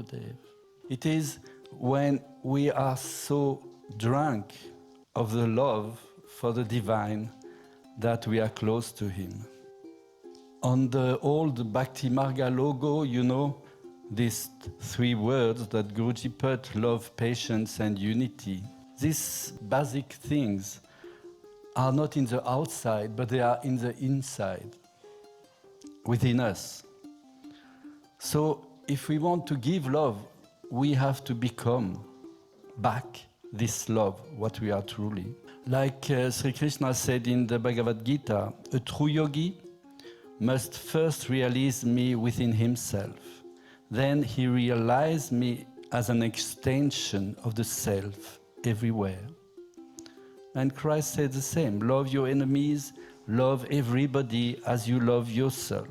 Dave. It is when we are so drunk of the love for the divine that we are close to him. On the old Bhakti Marga logo, you know, these three words that Guruji put, love, patience, and unity. These basic things are not in the outside, but they are in the inside, within us. So if we want to give love, we have to become back this love, what we are truly. Like Sri Krishna said in the Bhagavad Gita, a true yogi must first realize me within himself. Then he realized me as an extension of the self everywhere. And Christ said the same, love your enemies, love everybody as you love yourself.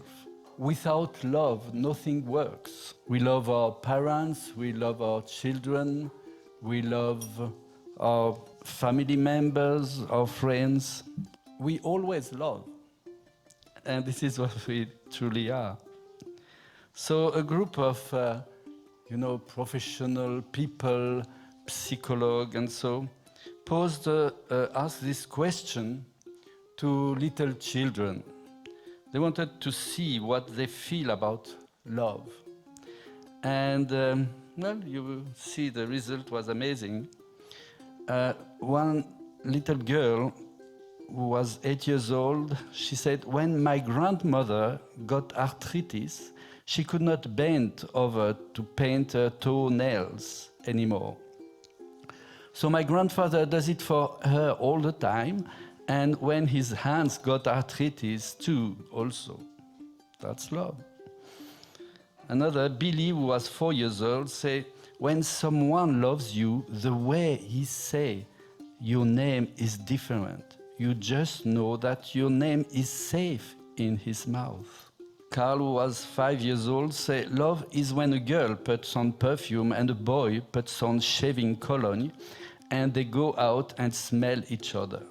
Without love, nothing works. We love our parents, we love our children, we love our family members, our friends. We always love. And this is what we truly are. So a group of, professional people, psychologues and so, asked this question to little children. They wanted to see what they feel about love. And, you will see the result was amazing. One little girl who was 8 years old, she said, when my grandmother got arthritis, she could not bend over to paint her toenails anymore. So my grandfather does it for her all the time, and when his hands got arthritis too, also. That's love. Another, Billy, who was 4 years old, said, when someone loves you, the way he say your name is different. You just know that your name is safe in his mouth. Carl, who was 5 years old, said, love is when a girl puts on perfume and a boy puts on shaving cologne, and they go out and smell each other.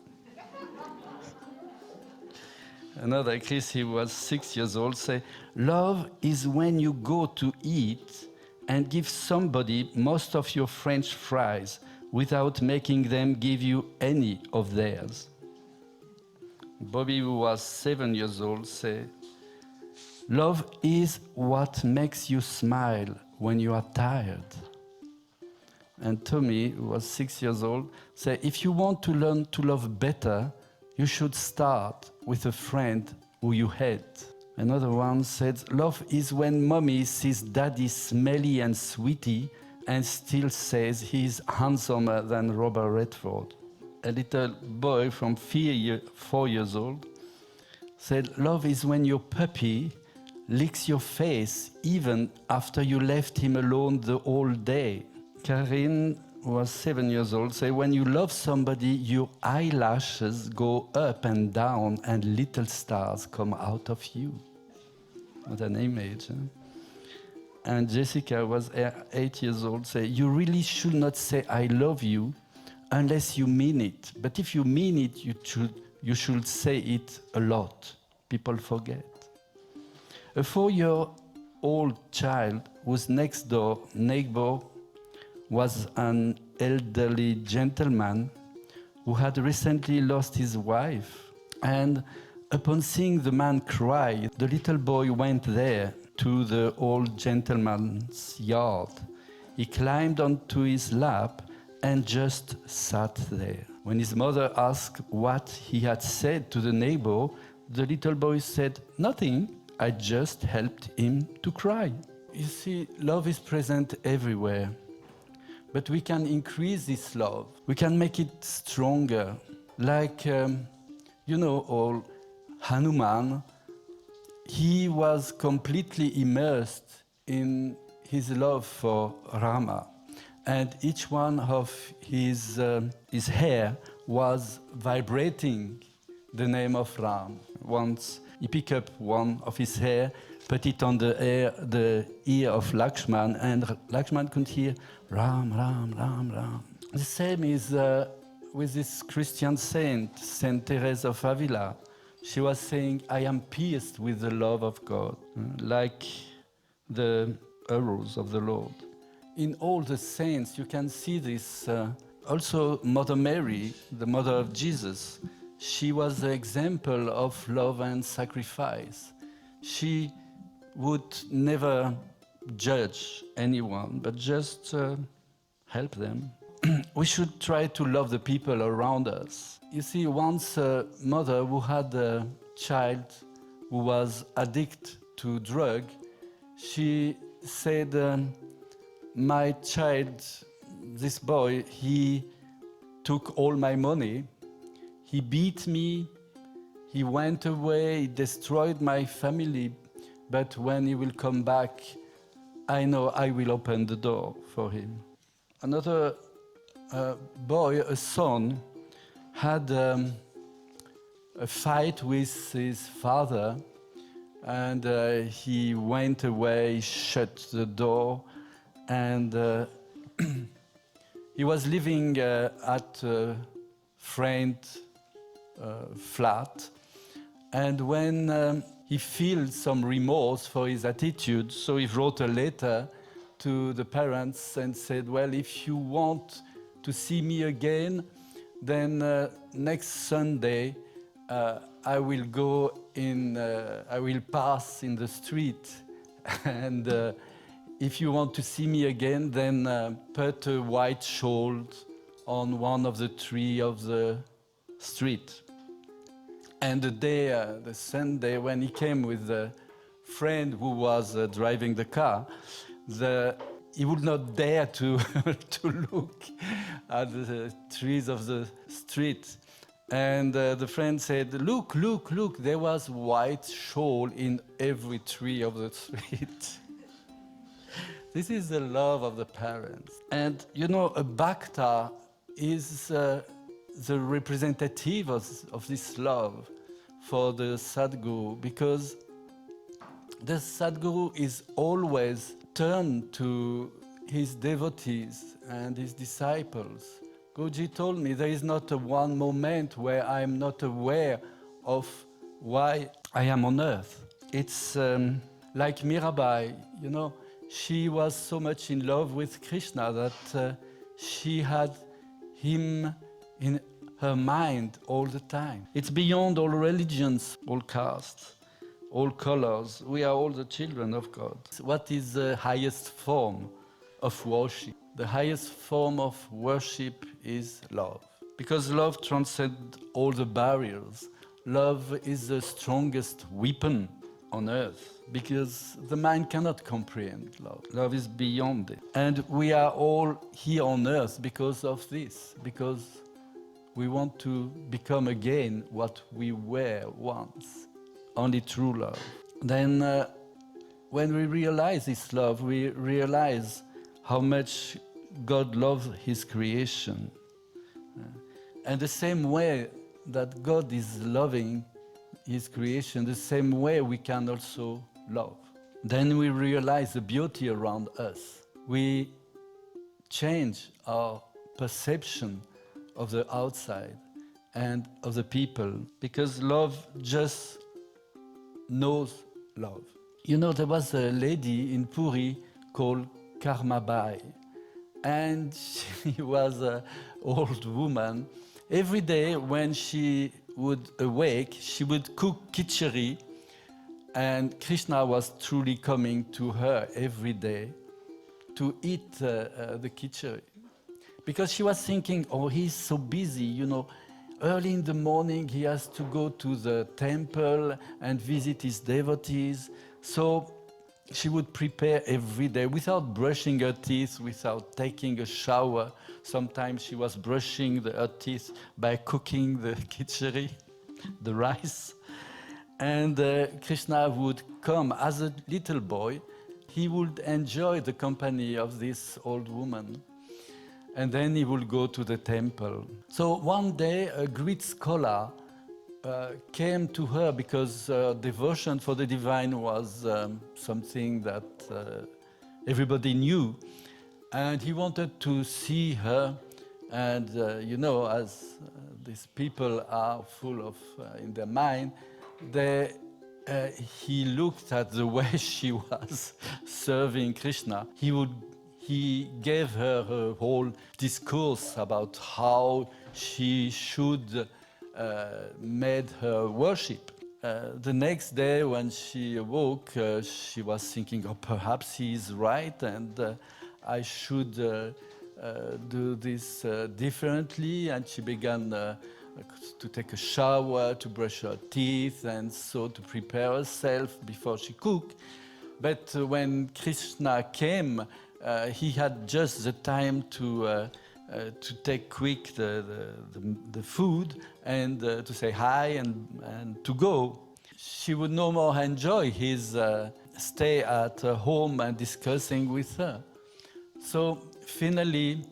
Another, Chris, he was 6 years old, said, love is when you go to eat and give somebody most of your French fries without making them give you any of theirs. Bobby, who was 7 years old, said, love is what makes you smile when you are tired. And Tommy, who was 6 years old, said, if you want to learn to love better, you should start with a friend who you hate. Another one said, love is when mommy sees daddy smelly and sweety and still says he's handsomer than Robert Redford. A little boy from 4 years old said, love is when your puppy licks your face even after you left him alone the whole day. Karin, who was 7 years old, said, when you love somebody, your eyelashes go up and down and little stars come out of you. What an image. Huh? And Jessica, who was 8 years old, said, you really should not say I love you unless you mean it. But if you mean it, you should say it a lot. People forget. A 4-year-old child whose next door neighbor was an elderly gentleman who had recently lost his wife. And upon seeing the man cry, the little boy went there to the old gentleman's yard. He climbed onto his lap and just sat there. When his mother asked what he had said to the neighbor, the little boy said, nothing, I just helped him to cry. You see, love is present everywhere. But we can increase this love. We can make it stronger. Like, old Hanuman, he was completely immersed in his love for Rama. And each one of his hair was vibrating the name of Ram. Once he picked up one of his hair, put it on the ear of Lakshman, and Lakshman could hear Ram, Ram, Ram, Ram. The same is with this Christian saint, Saint Teresa of Avila. She was saying, I am pierced with the love of God, like the arrows of the Lord. in all the saints, you can see this. Also, Mother Mary, the mother of Jesus, she was the example of love and sacrifice. She would never judge anyone, but just help them. We should try to love the people around us. You see, once a mother who had a child who was addicted to drug, she said, my child, this boy, he took all my money, he beat me, he went away, he destroyed my family, but when he will come back, I know I will open the door for him. Another boy, a son, had a fight with his father, and he went away, shut the door, and he was living at a friend flat. And when he feels some remorse for his attitude, so he wrote a letter to the parents and said, well, if you want to see me again, then next Sunday I will go in, I will pass in the street, and if you want to see me again, then put a white shawl on one of the trees of the street. And the day, the Sunday, when he came with a friend who was driving the car, he would not dare to, to look at the trees of the street. And the friend said, look, look, look, there was white shawl in every tree of the street. This is the love of the parents. And you know, a Bhakta is the representative of this love for the Sadguru, because the Sadguru is always turned to his devotees and his disciples. Guruji told me there is not one moment where I am not aware of why I am on earth. It's like Mirabai, you know, she was so much in love with Krishna that she had him in her mind all the time. It's beyond all religions, all castes, all colors. We are all the children of God. What is the highest form of worship? The highest form of worship is love. Because love transcends all the barriers. Love is the strongest weapon on earth, because the mind cannot comprehend love. Love is beyond it. And we are all here on earth because of this, because we want to become again what we were once. Only true love. Then when we realize this love, we realize how much God loves his creation. And the same way that God is loving his creation, the same way we can also love. Then we realize the beauty around us. We change our perception of the outside and of the people, because love just knows love. You know, there was a lady in Puri called Karmabai, and she was an old woman. Every day when she would awake, she would cook khichdi, and Krishna was truly coming to her every day to eat the khichdi. Because she was thinking, oh, he's so busy, you know, early in the morning he has to go to the temple and visit his devotees. So she would prepare every day without brushing her teeth, without taking a shower. Sometimes she was brushing her teeth by cooking the khichdi, the rice. And Krishna would come as a little boy. He would enjoy the company of this old woman. And then he would go to the temple. So one day a great scholar came to her, because devotion for the divine was something that everybody knew. And he wanted to see her. And you know, as these people are full of, in their mind, he looked at the way she was serving Krishna. he gave her a whole discourse about how she should made her worship. The next day when she awoke, she was thinking, oh, perhaps he is right and I should do this differently. And she began to take a shower, to brush her teeth, and so to prepare herself before she cooked. But when Krishna came, he had just the time to take quick the food and to say hi and to go. She would no more enjoy his stay at home and discussing with her. So finally,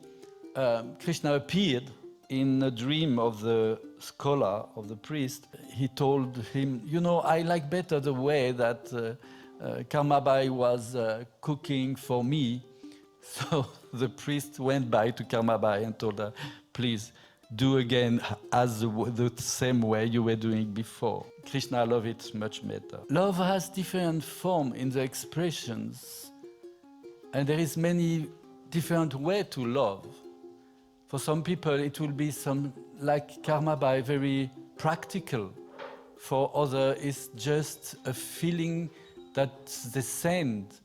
Krishna appeared in a dream of the scholar, of the priest. He told him, you know, I like better the way that Karmabai was cooking for me. So the priest went by to Karmabai and told her, please do again as the same way you were doing before. Krishna loved it much better. Love has different forms in the expressions, and there is many different ways to love. For some people it will be some, like Karmabai, very practical. For others it's just a feeling that they send.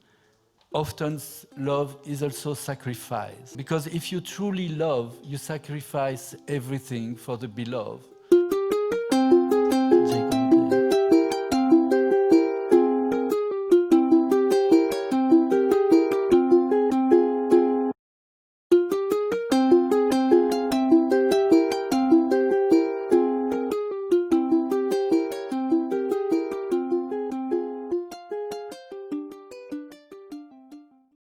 Often love is also sacrifice. Because if you truly love, you sacrifice everything for the beloved.